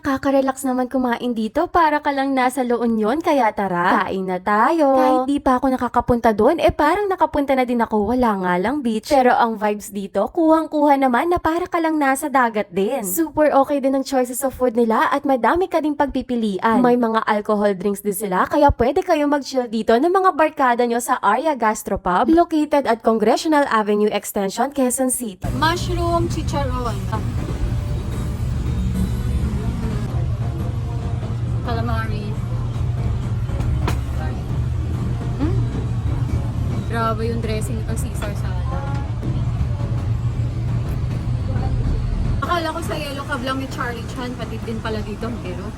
Nakaka-relax naman kumain dito para ka lang nasa La Union, kaya tara, kain na tayo. Kahit di pa ako nakakapunta doon, parang nakapunta na din ako, wala nga lang beach. Pero ang vibes dito, kuhang-kuha naman na para ka lang nasa dagat din. Super okay din ang choices of food nila at madami ka ding pagpipilian. May mga alcohol drinks din sila, kaya pwede kayo mag-chill dito ng mga barkada nyo sa Arya Gastropub, located at Congressional Avenue Extension, Quezon City. Mushroom chicharon. Calamari. Grabe yung dressing ng Caesar salad. Akala ko sa Yellow Cab lang may Charlie Chan, pati din pala dito, pero